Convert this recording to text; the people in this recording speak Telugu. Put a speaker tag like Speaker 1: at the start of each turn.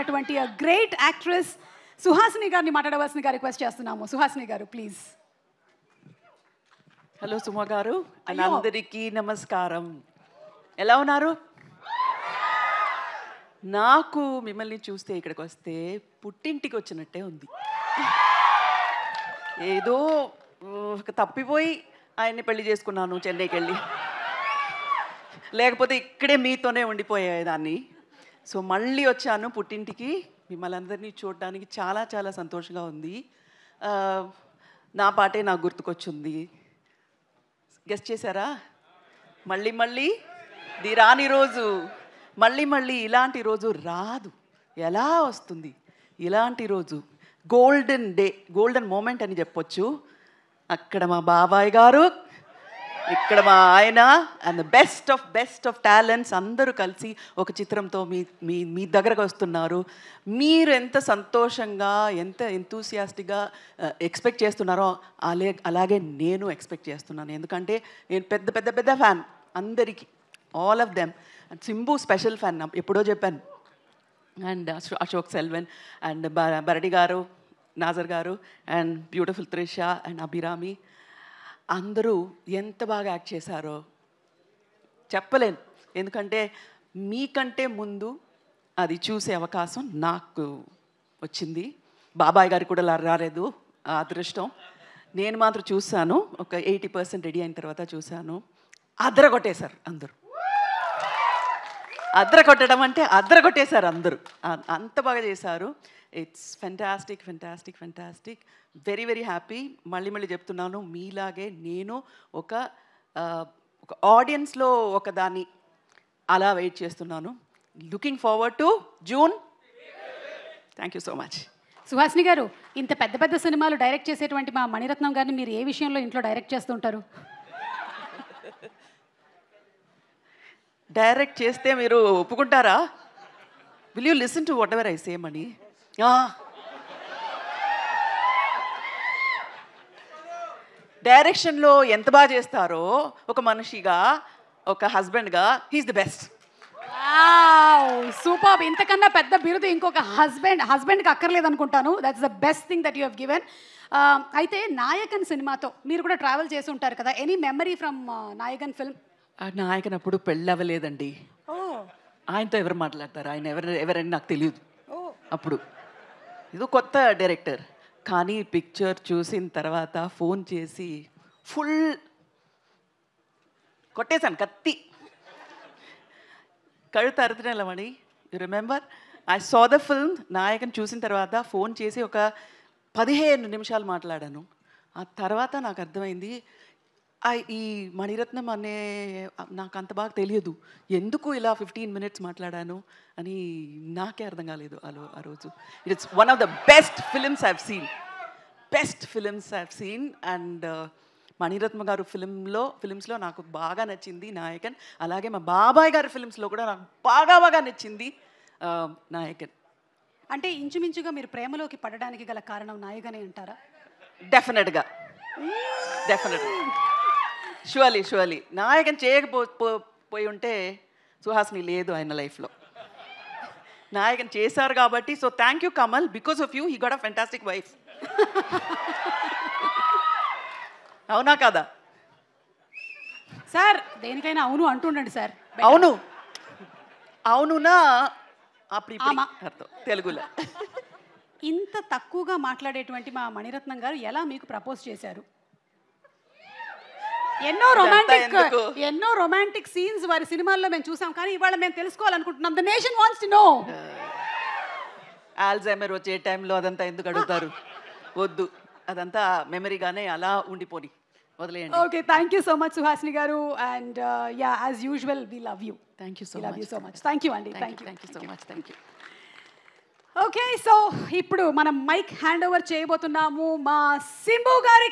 Speaker 1: అటువంటి గ్రేట్ యాక్ట్రెస్ సుహాసిని గారిని మాట్లాడవలసిందిగా రిక్వెస్ట్ చేస్తున్నాము. సుహాసిని గారు ప్లీజ్.
Speaker 2: హలో సుమ గారు, అందరికీ నమస్కారం. ఎలా ఉన్నారు? నాకు మిమ్మల్ని చూస్తే ఇక్కడికి వస్తే పుట్టింటికి వచ్చినట్టే ఉంది. ఏదో తప్పిపోయి ఆయన్ని పెళ్లి చేసుకున్నాను చెన్నైకి వెళ్ళి, లేకపోతే ఇక్కడే మీతోనే ఉండిపోయేదాన్ని. సో మళ్ళీ వచ్చాను పుట్టింటికి, మిమ్మల్ని అందరినీ చూడడానికి చాలా చాలా సంతోషంగా ఉంది. నా పాటే నాకు గుర్తుకొచ్చింది. గెస్ట్ చేశారా? మళ్ళీ మళ్ళీ ది రాని రోజు, మళ్ళీ మళ్ళీ ఇలాంటి రోజు రాదు. ఎలా వస్తుంది ఇలాంటి రోజు? గోల్డెన్ డే, గోల్డెన్ మూమెంట్ అని చెప్పొచ్చు. అక్కడ మా బాబాయ్ గారు, ఇక్కడ మా ఆయన, అండ్ బెస్ట్ ఆఫ్ టాలెంట్స్ అందరూ కలిసి ఒక చిత్రంతో మీ దగ్గరకు వస్తున్నారు. మీరు ఎంత సంతోషంగా, ఎంత ఎంతూసియాస్టిక్గా ఎక్స్పెక్ట్ చేస్తున్నారో అలాగే నేను ఎక్స్పెక్ట్ చేస్తున్నాను. ఎందుకంటే నేను పెద్ద ఫ్యాన్ అందరికీ, all of them. And Simbu special fan, ఎప్పుడో చెప్పాను. అండ్ అశోక్ సెల్వన్ అండ్ బరడి గారు, నాజర్ గారు, and beautiful Trisha and Abhirami అందరూ ఎంత బాగా యాక్ట్ చేశారో చెప్పలేను. ఎందుకంటే మీకంటే ముందు అది చూసే అవకాశం నాకు వచ్చింది. బాబాయ్ గారికి కూడా రాలేదు ఆ అదృష్టం. నేను మాత్రం చూశాను, ఒక 80% రెడీ అయిన తర్వాత చూశాను. అదరగొట్టేశారు అందరూ. అదరగొట్టడం అంటే అదరగొట్టేశారు అందరూ, అంత బాగా చేశారు. It's fantastic. Very happy. మళ్ళీ చెప్తున్నాను, మీలాగే నేను ఒక ఆడియన్స్లో ఒకదాన్ని అలా వెయిట్ చేస్తున్నాను. Looking forward to June. Thank you so much.
Speaker 1: Suhasini గారు, ఇంత పెద్ద సినిమాలు డైరెక్ట్ చేసేటువంటి మా మణిరత్నం గారిని మీరు ఏ విషయంలో ఇంట్లో డైరెక్ట్ చేస్తుంటారు?
Speaker 2: డైరెక్ట్ చేస్తే మీరు ఒప్పుకుంటారా? Will you listen to whatever I say Mani? డైరెక్షన్లో ఎంత బాగా చేస్తారో ఒక మనిషిగా, ఒక హస్బెండ్గా, హీఈస్ ది బెస్ట్.
Speaker 1: సూపర్. ఇంతకన్నా పెద్ద బిరుదు ఇంకొక హస్బెండ్కి అక్కర్లేదు అనుకుంటాను. That's the best thing that you have given. అయితే నాయకన్ సినిమాతో మీరు కూడా ట్రావెల్ చేసి ఉంటారు కదా, any memory from Nayakan film?
Speaker 2: Nayakan అప్పుడు పెళ్ళి అవ్వలేదండి. ఆయనతో ఎవరు మాట్లాడతారు? ఆయన ఎవరని నాకు తెలియదు అప్పుడు. ఇది కొత్త డైరెక్టర్. కానీ పిక్చర్ చూసిన తర్వాత ఫోన్ చేసి ఫుల్ కొట్టేశాను, కత్తి కழுத்து అరుతున్నమని. You remember? I saw the film. Nayakan చూసిన తర్వాత ఫోన్ చేసి ఒక 15 నిమిషాలు మాట్లాడాను. ఆ తర్వాత నాకు అర్థమైంది, ఈ మణిరత్నం అనే నాకు అంత బాగా తెలియదు, ఎందుకు ఇలా 15 minutes మాట్లాడాను అని నాకే అర్థం కాలేదు ఆ రోజు. It's one of the best films I have seen. And Maniratnam గారు ఫిలిమ్స్లో నాకు బాగా నచ్చింది నాయకన్. అలాగే మా బాబాయ్ గారి ఫిలిమ్స్లో కూడా నాకు బాగా నచ్చింది నాయకన్.
Speaker 1: అంటే ఇంచుమించుగా మీరు ప్రేమలోకి పడడానికి గల కారణం నాయకనే అంటారా?
Speaker 2: డెఫినెట్గా షూర్లీ. నాయకన్ చేయకపోయి ఉంటే సుహాసిని లేదు ఆయన లైఫ్లో. నాయకన్ చేశారు కాబట్టి. So thank you Kamal, because of you he got a fantastic wife. అవునా కదా
Speaker 1: సార్? దేనికైనా అవును అంటుండండి సార్.
Speaker 2: అవునునా అర్థం తెలుగులో.
Speaker 1: ఇంత తక్కువగా మాట్లాడేటువంటి మా మణిరత్నం గారు ఎలా మీకు ప్రపోజ్ చేశారు? ఎన్నో రొమాంటిక్ సీన్స్ వారి సినిమాల్లో మేము చూసాం, కానీ ఇవాళ మేము తెలుసుకోవాలనుకుంటున్నాం. The nation wants to know.
Speaker 2: Alzheimer వచ్చే టైంలో అదంతా ఎందుకు అడుగుతారు? వద్దు, అదంతా మెమరీగానే అలా ఉండిపోని వదిలేయండి.
Speaker 1: Okay, thank you so much Suhasini గారు. And yeah, as usual we love you.
Speaker 2: Thank you so much.
Speaker 1: Thank you అండి.
Speaker 2: Thank you so much. Thank you.
Speaker 1: Okay, so ఇప్పుడు మనం మైక్ హ్యాండ్ ఓవర్ చేయబోతున్నాము మా సింబు గారికి.